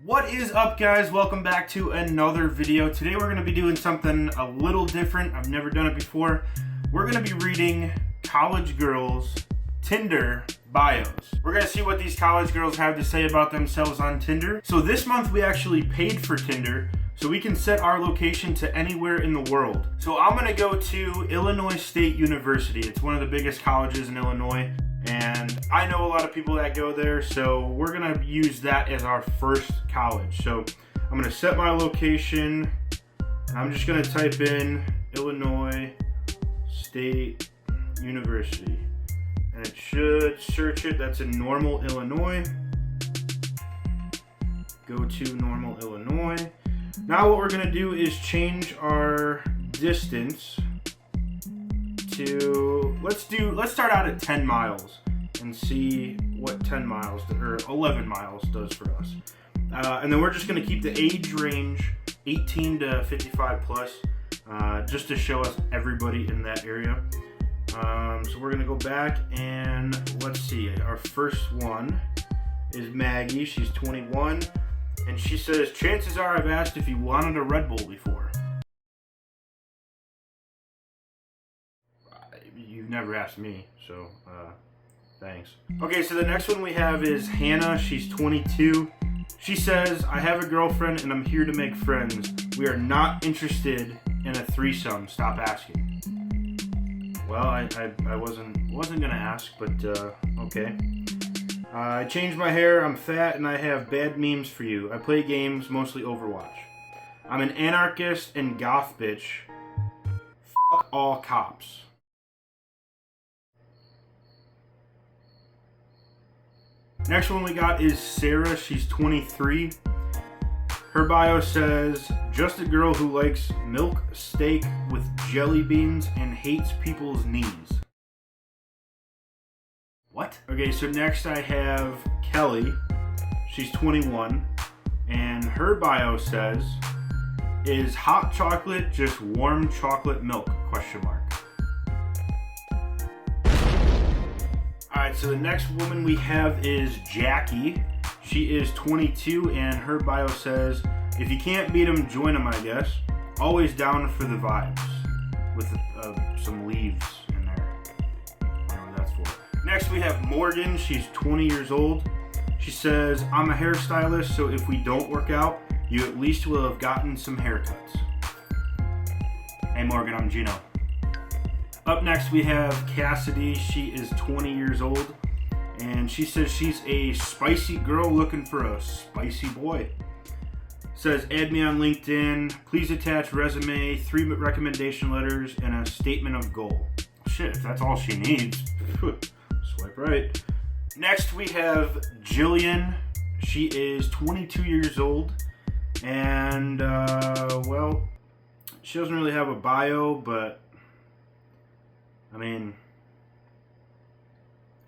What is up, guys? Welcome back to another video. Today we're going to be doing something a little different. I've never done it before. We're going to be reading college girls' Tinder bios. We're going to see what these college girls have to say about themselves on Tinder. So this month we actually paid for Tinder, so we can set our location to anywhere in the world. So I'm going to go to Illinois State University. It's one of the biggest colleges in Illinois, and I know a lot of people that go there, so we're going to use that as our first college. So I'm going to set my location. I'm just going to type in Illinois State University, and it should search it. That's in Normal, Illinois. Go to Normal, Illinois. Now what we're going to do is change our distance to, let's start out at 10 miles and see what 10 miles or 11 miles does for us. And then we're just going to keep the age range 18 to 55 plus, just to show us everybody in that area. So we're going to go back and let's see. Our first one is Maggie. She's 21. And she says, chances are I've asked if you wanted a Red Bull before. You've never asked me, so thanks. Okay, so the next one we have is Hannah. She's 22. She says, I have a girlfriend and I'm here to make friends. We are not interested in a threesome. Stop asking. Well, I wasn't gonna ask, but okay. I changed my hair, I'm fat, and I have bad memes for you. I play games, mostly Overwatch. I'm an anarchist and goth bitch. Fuck all cops. Next one we got is Sarah. She's 23. Her bio says, just a girl who likes milk, steak with jelly beans, and hates people's knees. What? Okay, so next I have Kelly. She's 21. And her bio says, is hot chocolate just warm chocolate milk? Question mark. Alright, so the next woman we have is Jackie. She is 22 and her bio says, if you can't beat them, join them, I guess. Always down for the vibes. With some leaves in there. I don't know what that's for. Next we have Morgan. She's 20 years old. She says, I'm a hairstylist, so if we don't work out, you at least will have gotten some haircuts. Hey Morgan, I'm Gino. Up next we have Cassidy. She is 20 years old. And she says she's a spicy girl looking for a spicy boy. Says, add me on LinkedIn. Please attach resume, 3 recommendation letters, and a statement of goal. Shit, if that's all she needs. Swipe right. Next we have Jillian. She is 22 years old. And, well, she doesn't really have a bio, but, I mean,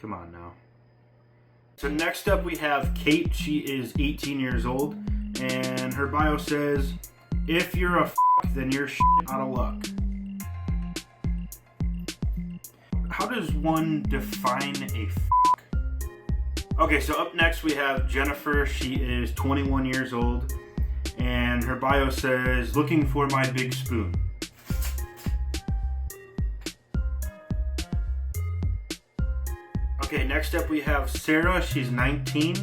come on now. So next up we have Kate. She is 18 years old. And her bio says, if you're a f***, then you're shit out of luck. How does one define a f***? Okay, so up next we have Jennifer. She is 21 years old. And her bio says, looking for my big spoon. Okay, next up we have Sarah. She's 19.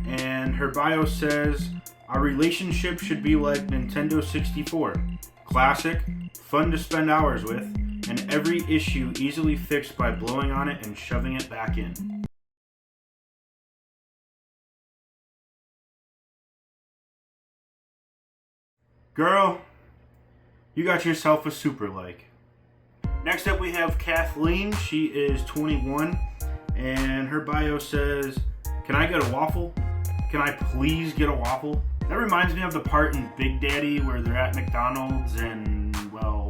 And her bio says, our relationship should be like Nintendo 64. Classic, fun to spend hours with, and every issue easily fixed by blowing on it and shoving it back in. Girl, you got yourself a super like. Next up we have Kathleen. She is 21, and her bio says, can I get a waffle? Can I please get a waffle? That reminds me of the part in Big Daddy where they're at McDonald's and, well,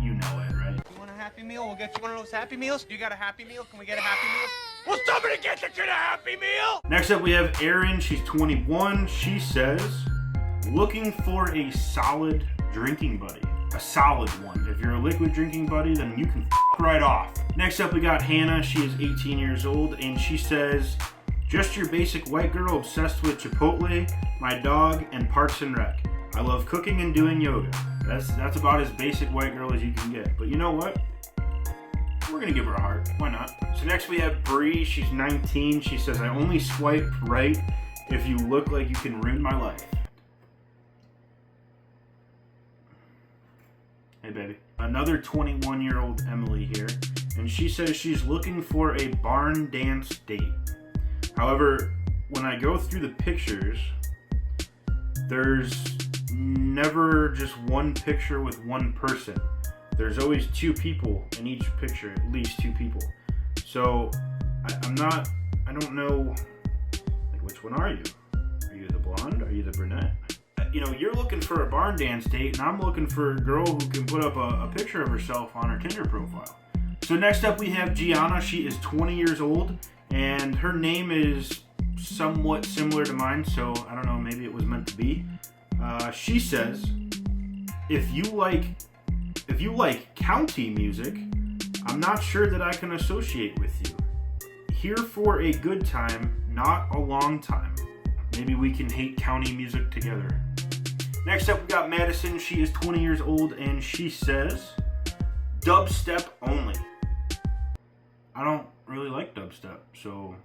you know it, right? You want a Happy Meal? We'll get you one of those Happy Meals. You got a Happy Meal? Can we get a Happy Meal? Will somebody get the kid a Happy Meal? Next up we have Erin. She's 21. She says, looking for a solid drinking buddy. A solid one. If you're a liquid drinking buddy, then you can f*** right off. Next up we got Hannah. She is 18 years old and she says, Just your basic white girl obsessed with Chipotle, my dog, and Parks and Rec. I love cooking and doing yoga. That's about as basic white girl as you can get. But you know what? We're gonna give her a heart. Why not? So next we have Bree. She's 19. She says, I only swipe right if you look like you can ruin my life. Hey, baby. Another 21-year-old Emily here. And she says she's looking for a barn dance date. However, when I go through the pictures, there's never just one picture with one person. There's always two people in each picture, at least two people. So I don't know, like, which one are you? Are you the blonde? Are you the brunette? You know, you're looking for a barn dance date, and I'm looking for a girl who can put up a picture of herself on her Tinder profile. So next up we have Gianna. She is 20 years old, and her name is somewhat similar to mine, so I don't know, maybe it was meant to be. She says, if you like county music, I'm not sure that I can associate with you. Here for a good time, not a long time. Maybe we can hate county music together. Next up we got Madison. She is 20 years old, and she says, dubstep only. I don't really like dubstep, so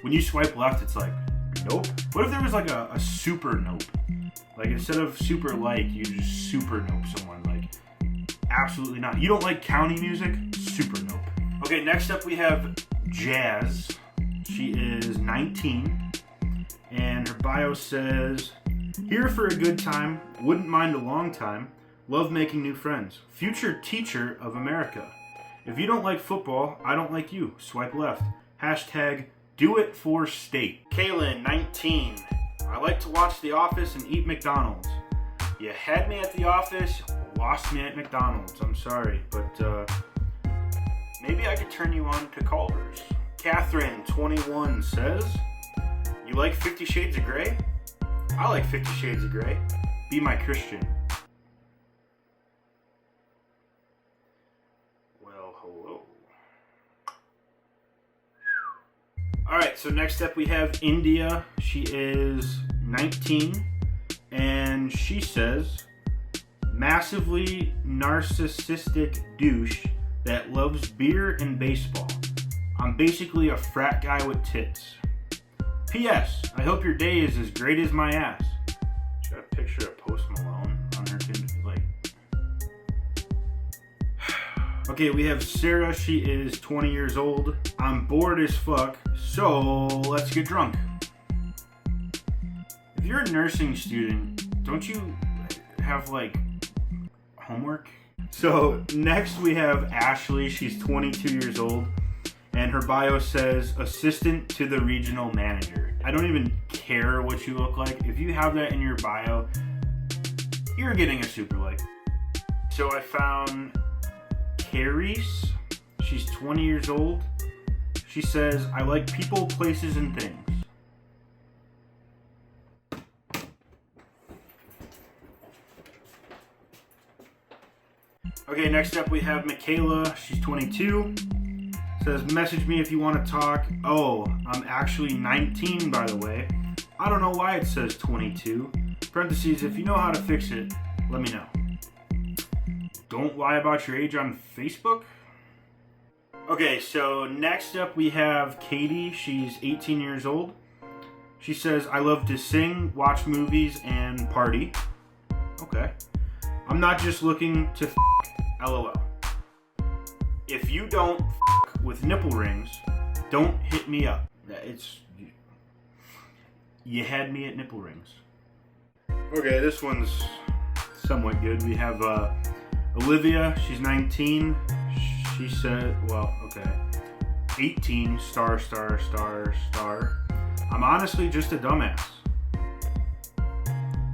when you swipe left, it's like, nope. What if there was like a super nope? Like, instead of super like, you just super nope someone. Like, absolutely not. You don't like county music? Super nope. Okay, next up we have Jazz. She is 19, and her bio says, here for a good time, wouldn't mind a long time, love making new friends, future teacher of America. If you don't like football, I don't like you. Swipe left. Hashtag do it for state. Kaylin, 19. I like to watch The Office and eat McDonald's. You had me at The Office, lost me at McDonald's. I'm sorry, but maybe I could turn you on to Culver's. Catherine, 21, says, you like 50 Shades of Grey? I like 50 Shades of Grey. Be my Christian. Alright, so next up we have India. She is 19, and she says, massively narcissistic douche that loves beer and baseball. I'm basically a frat guy with tits. P.S. I hope your day is as great as my ass. She got a picture of Post Malone on her Tinder. Okay, we have Sarah. She is 20 years old. I'm bored as fuck, so let's get drunk. If you're a nursing student, don't you have, like, homework? So next we have Ashley. She's 22 years old, and her bio says assistant to the regional manager. I don't even care what you look like. If you have that in your bio, you're getting a super like. So I found Carries. She's 20 years old. She says, I like people, places, and things. Okay, next up we have Michaela. She's 22. Says, message me if you want to talk. Oh, I'm actually 19, by the way. I don't know why it says 22. Parentheses, if you know how to fix it, let me know. Don't lie about your age on Facebook. Okay, so next up we have Katie. She's 18 years old. She says, I love to sing, watch movies, and party. Okay. I'm not just looking to LOL. If you don't with nipple rings, don't hit me up. You had me at nipple rings. Okay, this one's somewhat good. We have Olivia. She's 19. She said, 18, star. I'm honestly just a dumbass.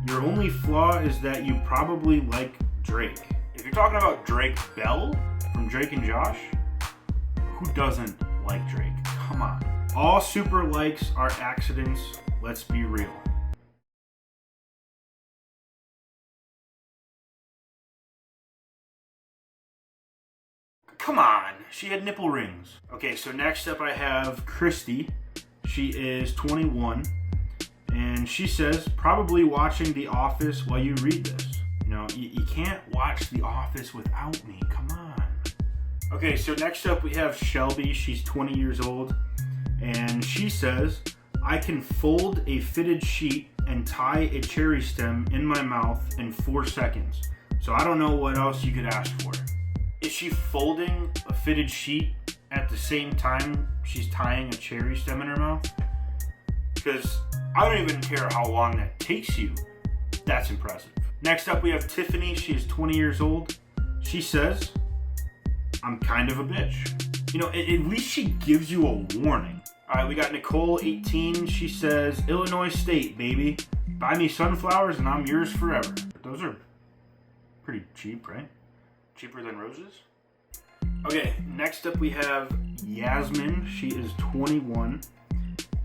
Your only flaw is that you probably like Drake. If you're talking about Drake Bell from Drake and Josh, who doesn't like Drake? Come on. All super likes are accidents. Let's be real. Come on, she had nipple rings. Okay, so next up I have Christy. She is 21, and she says, probably watching The Office while you read this. You know, you can't watch The Office without me, come on. Okay, so next up we have Shelby. She's 20 years old, and she says, I can fold a fitted sheet and tie a cherry stem in my mouth in 4 seconds. So I don't know what else you could ask for. Is she folding a fitted sheet at the same time she's tying a cherry stem in her mouth? Because I don't even care how long that takes you. That's impressive. Next up we have Tiffany. She is 20 years old. She says, I'm kind of a bitch. You know, at least she gives you a warning. Alright, we got Nicole, 18. She says, Illinois State, baby. Buy me sunflowers and I'm yours forever. Those are pretty cheap, right? Cheaper than roses? Okay, next up we have Jasmine. She is 21.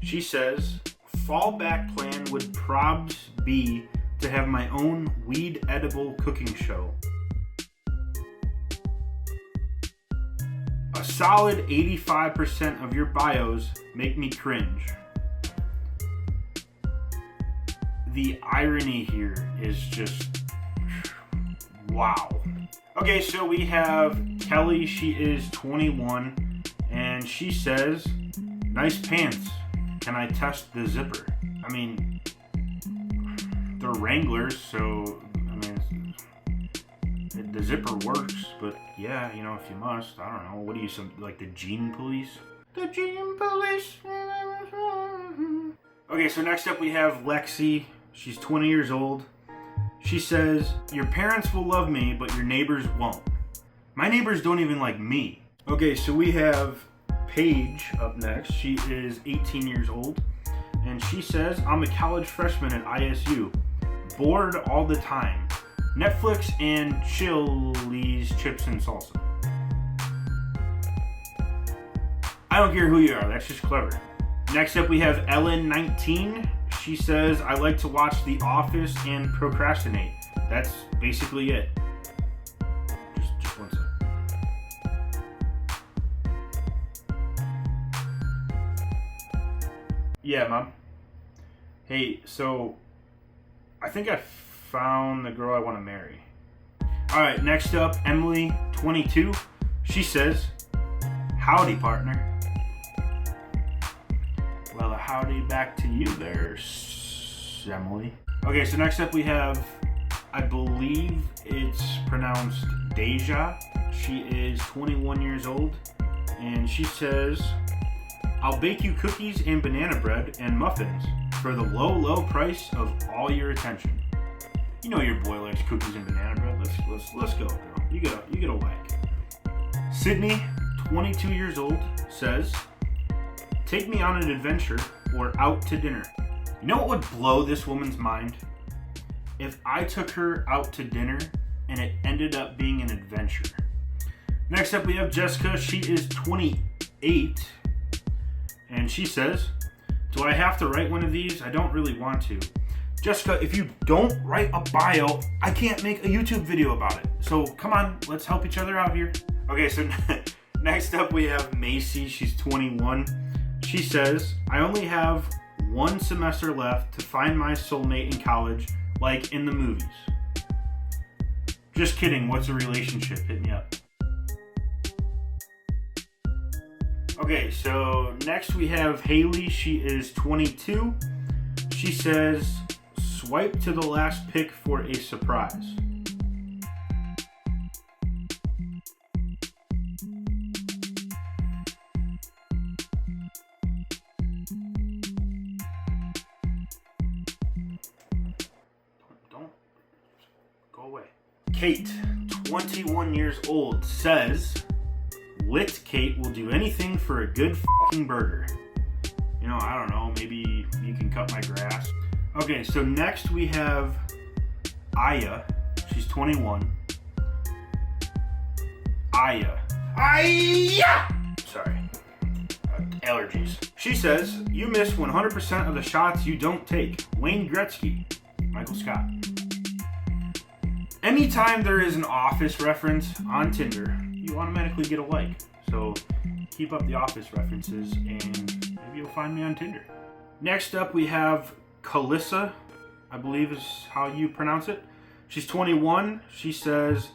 She says, fallback plan would probs be to have my own weed edible cooking show. A solid 85% of your bios make me cringe. The irony here is just wow. Okay, so we have Kelly. She is 21, and she says, nice pants. Can I test the zipper? I mean, they're Wranglers, so, I mean, the zipper works, but yeah, you know, if you must, I don't know. What are you, like the Gene Police? The Gene Police. Okay, so next up we have Lexi. She's 20 years old. She says, your parents will love me, but your neighbors won't. My neighbors don't even like me. Okay, so we have Paige up next. She is 18 years old. And she says, I'm a college freshman at ISU. Bored all the time. Netflix and Chili's chips and salsa. I don't care who you are, that's just clever. Next up we have Ellen, 19. She says, I like to watch The Office and procrastinate. That's basically it. Just one sec. Yeah, Mom. Hey, so I think I found the girl I want to marry. Alright, next up, Emily, 22. She says, howdy, partner. Well, a howdy back to you there, Emily. Okay, so next up we have, I believe it's pronounced Deja. She is 21 years old, and she says, I'll bake you cookies and banana bread and muffins for the low, low price of all your attention. You know your boy likes cookies and banana bread. Let's go, girl. You get a whack. Sydney, 22 years old, says, take me on an adventure or out to dinner. You know what would blow this woman's mind? If I took her out to dinner and it ended up being an adventure. Next up we have Jessica. She is 28. And she says, do I have to write one of these? I don't really want to. Jessica, if you don't write a bio, I can't make a YouTube video about it. So come on, let's help each other out here. Okay, so next up we have Macy. She's 21. She says, I only have one semester left to find my soulmate in college, like in the movies. Just kidding, what's a relationship? Hit me up. Okay, so next we have Hayley. She is 22. She says, swipe to the last pick for a surprise. Don't go away. Kate, 21 years old, says, lit Kate will do anything for a good fucking burger. You know, I don't know, maybe you can cut my grass. Okay, so next we have Aya. She's 21. Aya. Sorry. Allergies. She says, you miss 100% of the shots you don't take. Wayne Gretzky. Michael Scott. Anytime there is an Office reference on Tinder, you automatically get a like. So keep up the office references and maybe you'll find me on Tinder. Next up we have Calissa, I believe is how you pronounce it. She's 21. She says,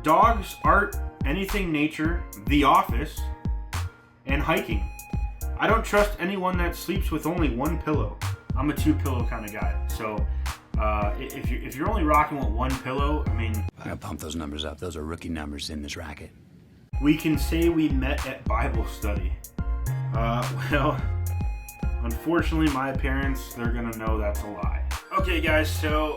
dogs, art, anything nature, the office, and hiking. I don't trust anyone that sleeps with only one pillow. I'm a 2-pillow kind of guy. So if you're only rocking with one pillow, I mean, I gotta pump those numbers up. Those are rookie numbers in this racket. we can say we met at Bible study. Well, unfortunately, my parents, they're gonna know that's a lie. Okay, guys, so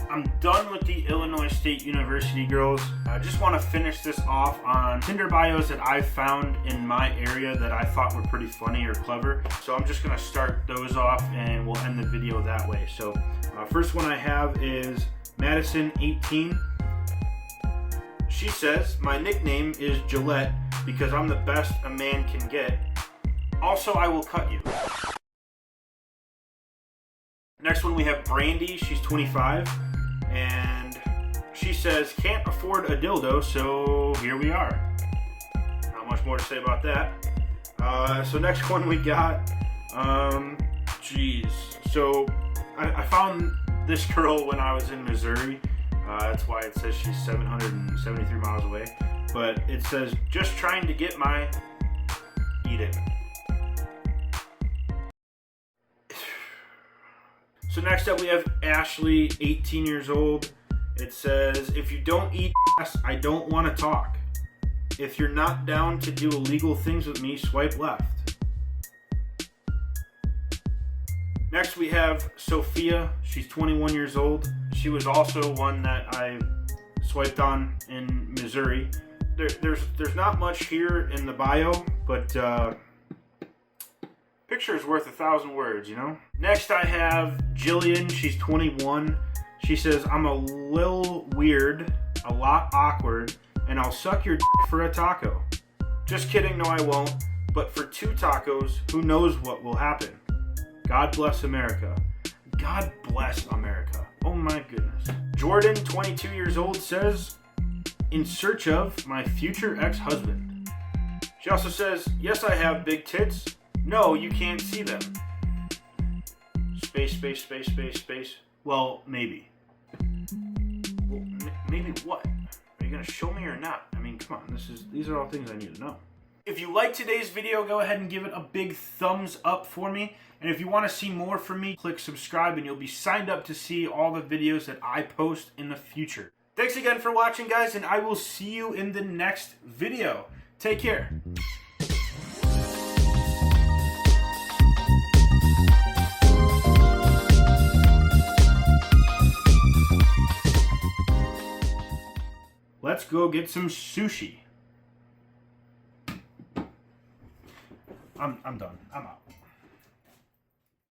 I'm done with the Illinois State University girls. I just want to finish this off on Tinder bios that I found in my area that I thought were pretty funny or clever. So I'm just going to start those off and we'll end the video that way. So first one I have is Madison, 18. She says, my nickname is Gillette because I'm the best a man can get. Also, I will cut you. Next one we have Brandy. She's 25. And she says, can't afford a dildo, so here we are. Not much more to say about that. So next one we got, So I found this girl when I was in Missouri. That's why it says she's 773 miles away. But it says, just trying to get my eat it. So next up we have Ashley, 18 years old. It says, if you don't eat ass, I don't want to talk. If you're not down to do illegal things with me, swipe left. Next we have Sophia. She's 21 years old. She was also one that I swiped on in Missouri. There's not much here in the bio, but picture is worth 1,000 words, you know? Next I have Jillian. She's 21. She says, I'm a little weird, a lot awkward, and I'll suck your dick for a taco. Just kidding, no I won't. But for 2 tacos, who knows what will happen. God bless America. God bless America. Oh my goodness. Jordan, 22 years old, says, in search of my future ex-husband. She also says, yes, I have big tits. No, you can't see them. Space, space, space, space, space. Well, maybe. Well, maybe what? Are you gonna show me or not? I mean, come on. These are all things I need to know. If you liked today's video, go ahead and give it a big thumbs up for me. And if you want to see more from me, click subscribe and you'll be signed up to see all the videos that I post in the future. Thanks again for watching, guys, and I will see you in the next video. Take care. Let's go get some sushi. I'm done. I'm out.